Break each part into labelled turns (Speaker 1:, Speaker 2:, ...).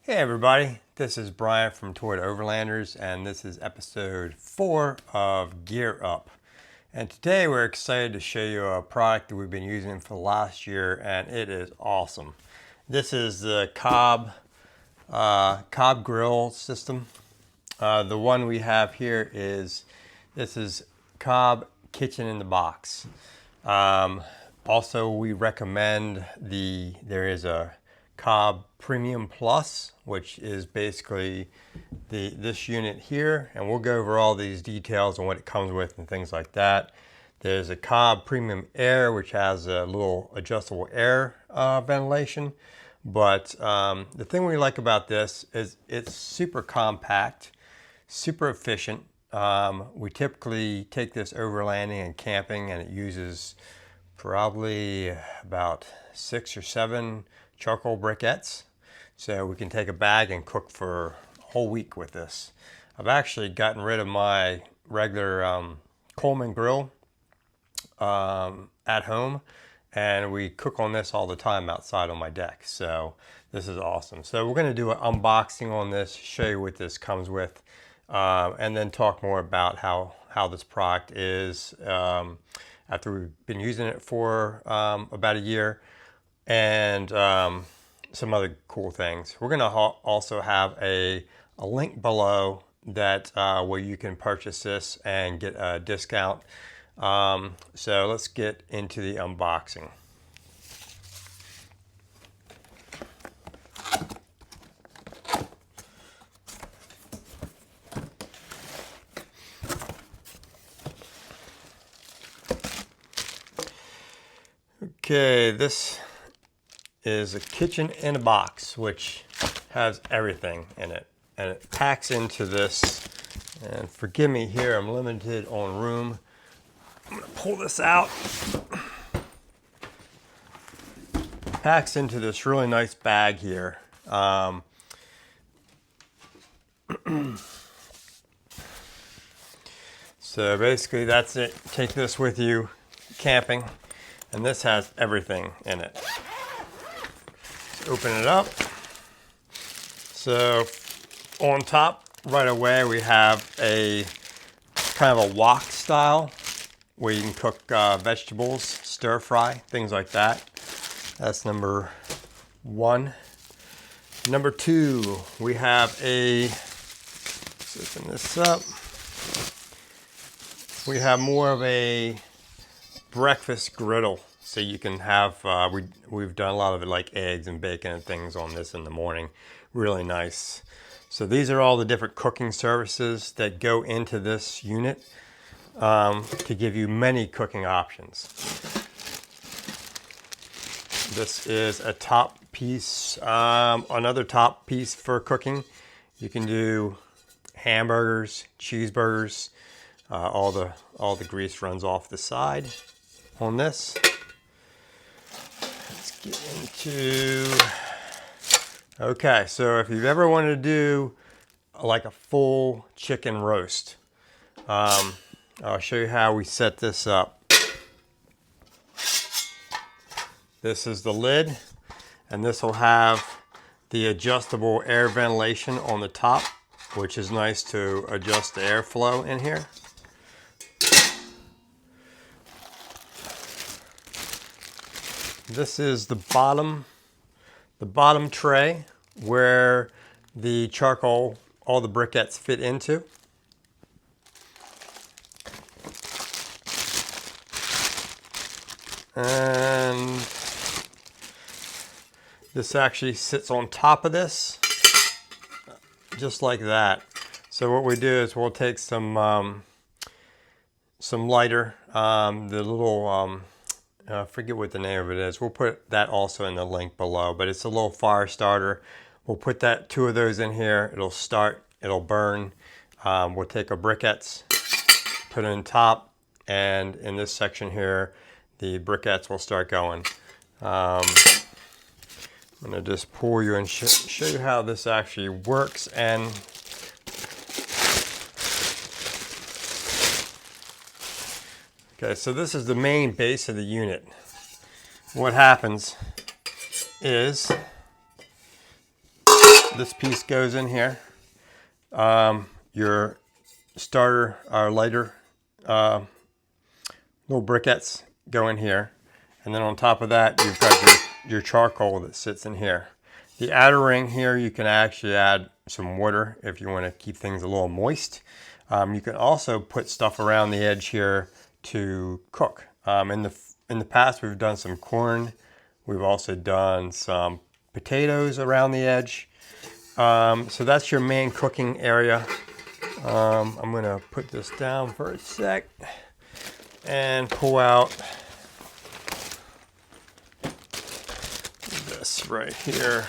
Speaker 1: Hey everybody, this is Brian from Toyota Overlanders, and this is episode 4 of Gear Up. And today we're excited to show you a product that we've been using for the last year, and it is awesome. This is the Cobb grill system. The one we have here is, this is Cobb Kitchen in the Box. Also, we recommend there is a Cobb Premium Plus, which is basically this unit here, and we'll go over all these details and what it comes with and things like that. There's a Cobb Premium Air, which has a little adjustable air ventilation, but the thing we like about this is it's super compact, super efficient. We typically take this overlanding and camping, and it uses probably about 6 or 7 charcoal briquettes. So we can take a bag and cook for a whole week with this. I've actually gotten rid of my regular Coleman grill at home, and we cook on this all the time outside on my deck. So this is awesome. So we're going to do an unboxing on this, show you what this comes with, and then talk more about how this product is after we've been using it for about a year, and some other cool things. We're going to also have a link below that where you can purchase this and get a discount. So let's get into the unboxing. Okay, this is a kitchen in a box, which has everything in it, and it packs into this. And forgive me here, I'm limited on room. I'm gonna pull this out. Packs into this really nice bag here. So basically that's it. Take this with you camping, and this has everything in it. Open it up. So on top right away we have a kind of a wok style where you can cook vegetables, stir fry, things like that. That's number 1. Number 2, we have let's open this up. We have more of a breakfast griddle. So you can have, we've done a lot of it like eggs and bacon and things on this in the morning. Really nice. So these are all the different cooking services that go into this unit to give you many cooking options. This is a top piece, another top piece for cooking. You can do hamburgers, cheeseburgers, all the grease runs off the side on this. Get into, okay, so if you've ever wanted to do like a full chicken roast, I'll show you how we set this up. This is the lid, and this will have the adjustable air ventilation on the top, which is nice to adjust the airflow in here. This is the bottom tray where the charcoal, all the briquettes fit into. And this actually sits on top of this, just like that. So what we do is we'll take some lighter, the little, I forget what the name of it is. We'll put that also in the link below, but it's a little fire starter. We'll put 2 of those in here. It'll start, it'll burn. We'll take our briquettes, put it in top, and in this section here, the briquettes will start going. I'm gonna just pour you and show you how this actually works. And okay, so this is the main base of the unit. What happens is this piece goes in here. Your starter or lighter little briquettes go in here, and then on top of that you've got your charcoal that sits in here. The outer ring here, you can actually add some water if you want to keep things a little moist. You can also put stuff around the edge here to cook. In the past we've done some corn. We've also done some potatoes around the edge. So that's your main cooking area. I'm gonna put this down for a sec and pull out this right here.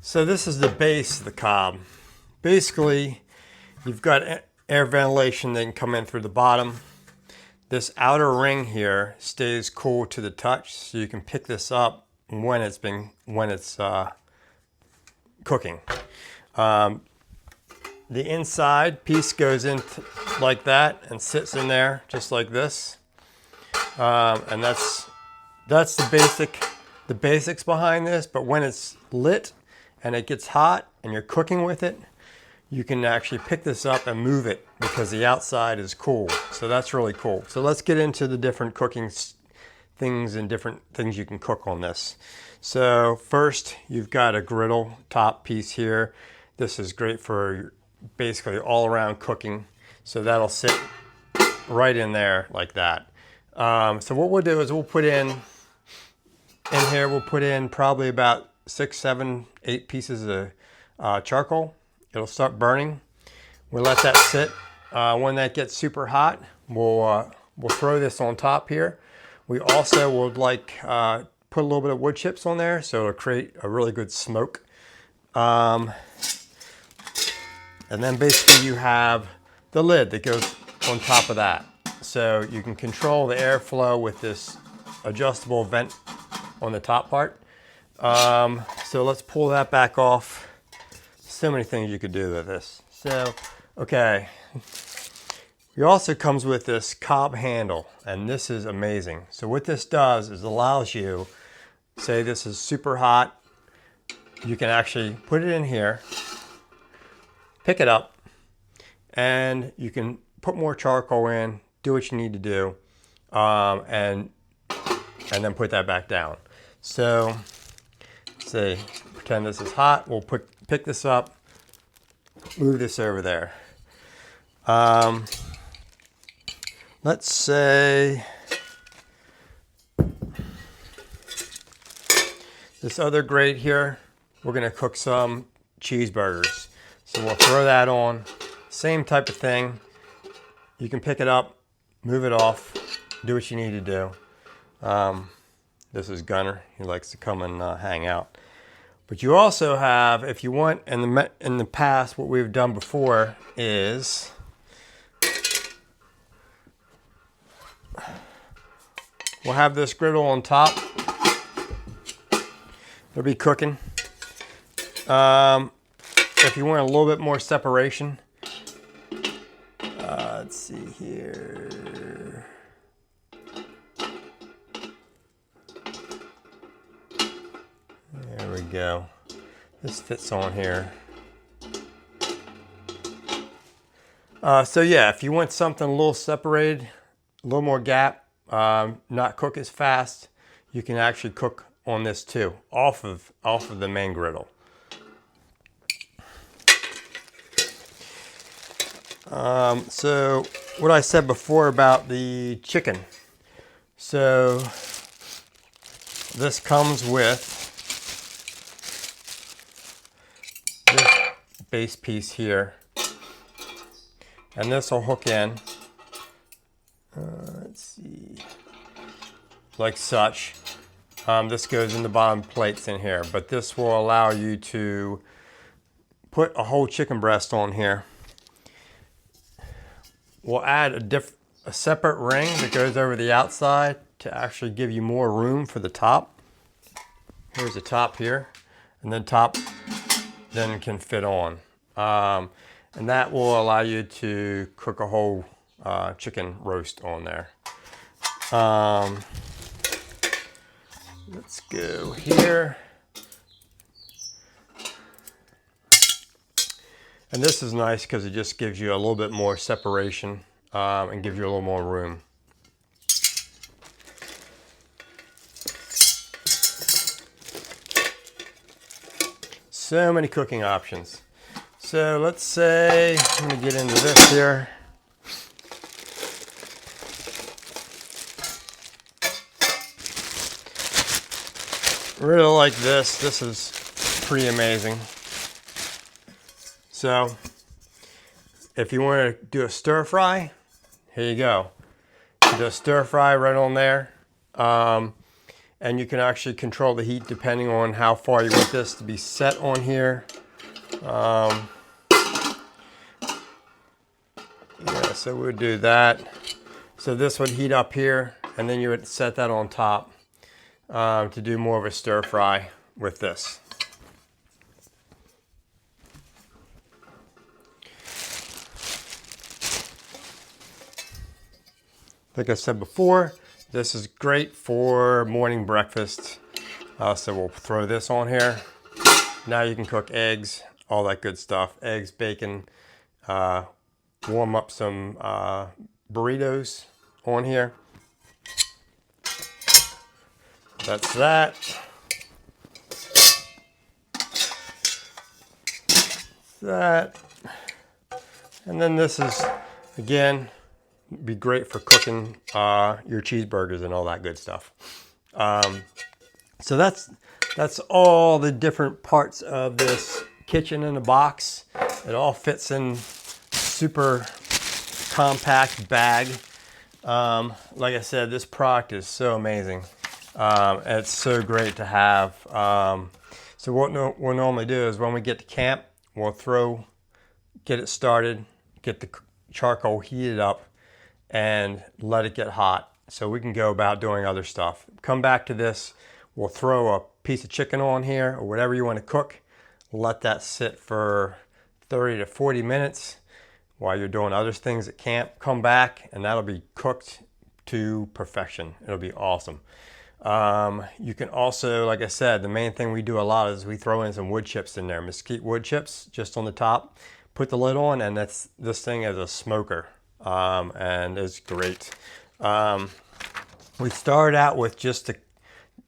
Speaker 1: So this is the base of the Cobb. Basically, you've got air ventilation that can come in through the bottom. This outer ring here stays cool to the touch, so you can pick this up when it's cooking. The inside piece goes in like that and sits in there just like this, and that's the basics behind this. But when it's lit and it gets hot and you're cooking with it, you can actually pick this up and move it because the outside is cool. So that's really cool. So let's get into the different cooking things and different things you can cook on this. So first, you've got a griddle top piece here. This is great for basically all around cooking. So that'll sit right in there like that. So what we'll do is we'll put in here, we'll put in probably about 6, 7, 8 pieces of charcoal. It'll start burning. We'll let that sit. When that gets super hot, we'll throw this on top here. We also would like put a little bit of wood chips on there, so it'll create a really good smoke. And then basically you have the lid that goes on top of that. So you can control the airflow with this adjustable vent on the top part. So let's pull that back off. So many things you could do with this. So, okay. It also comes with this Cobb handle, and this is amazing. So what this does is allows you, say this is super hot, you can actually put it in here, pick it up, and you can put more charcoal in, do what you need to do, and then put that back down. So, say, pretend this is hot, we'll pick this up, move this over there. Let's say this other grate here, we're gonna cook some cheeseburgers. So we'll throw that on, same type of thing. You can pick it up, move it off, do what you need to do. This is Gunner, he likes to come and hang out. But you also have, if you want, in the past, what we've done before is we'll have this griddle on top. It'll be cooking. If you want a little bit more separation, let's see here. There we go. This fits on here. So yeah, if you want something a little separated, a little more gap, not cook as fast, you can actually cook on this too, off of the main griddle. So what I said before about the chicken. So this comes with this base piece here, and this will hook in. Let's see, like such. This goes in the bottom plates in here, but this will allow you to put a whole chicken breast on here. We'll add a separate ring that goes over the outside to actually give you more room for the top. Here's the top here, and then top then can fit on. And that will allow you to cook a whole chicken roast on there. Let's go here. And this is nice because it just gives you a little bit more separation and gives you a little more room. So many cooking options. So let's say, I'm going to get into this here. Really like this. This is pretty amazing. So if you want to do a stir fry, here you go. Do a stir fry right on there. And you can actually control the heat depending on how far you want this to be set on here. Yeah, so we'll do that. So this would heat up here, and then you would set that on top to do more of a stir fry with this. Like I said before, this is great for morning breakfast. So we'll throw this on here. Now you can cook eggs, all that good stuff. Eggs, bacon, warm up some burritos on here. That's that. That. And then this is, again, be great for cooking your cheeseburgers and all that good stuff. So that's all the different parts of this kitchen in a box. It all fits in super compact bag. Like I said, this product is so amazing. It's so great to have. So what we'll normally do is when we get to camp, we'll get it started, get the charcoal heated up, and let it get hot so we can go about doing other stuff. Come back to this, we'll throw a piece of chicken on here or whatever you want to cook. Let that sit for 30 to 40 minutes while you're doing other things at camp. Come back and that'll be cooked to perfection. It'll be awesome. You can also, like I said, the main thing we do a lot is we throw in some wood chips in there, mesquite wood chips just on the top. Put the lid on, and this thing is a smoker. And it's great. We started out with just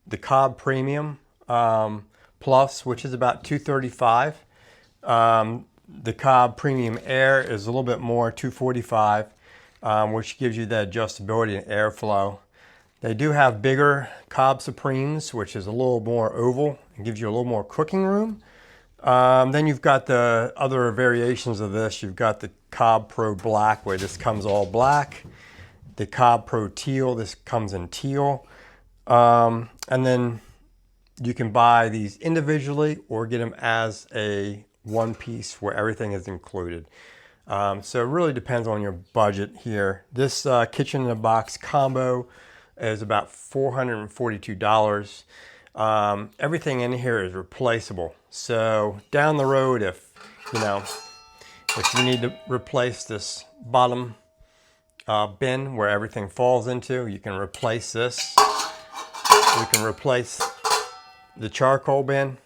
Speaker 1: the Cobb Premium Plus, which is about $235. The Cobb Premium Air is a little bit more, $245, which gives you that adjustability and airflow. They do have bigger Cobb Supremes, which is a little more oval and gives you a little more cooking room. Then you've got the other variations of this. You've got the Cobb Pro Black, where this comes all black. The Cobb Pro Teal, this comes in teal. And then you can buy these individually or get them as a one piece where everything is included. So it really depends on your budget here. This kitchen in a box combo is about $442. Everything in here is replaceable. So down the road, if you need to replace this bottom bin where everything falls into, you can replace this. You can replace the charcoal bin,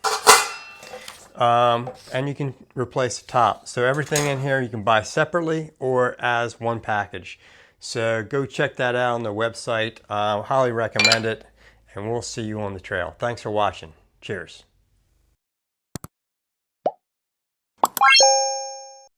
Speaker 1: and you can replace the top. So everything in here you can buy separately or as one package. So go check that out on the website. Highly recommend it, and we'll see you on the trail. Thanks for watching. Cheers.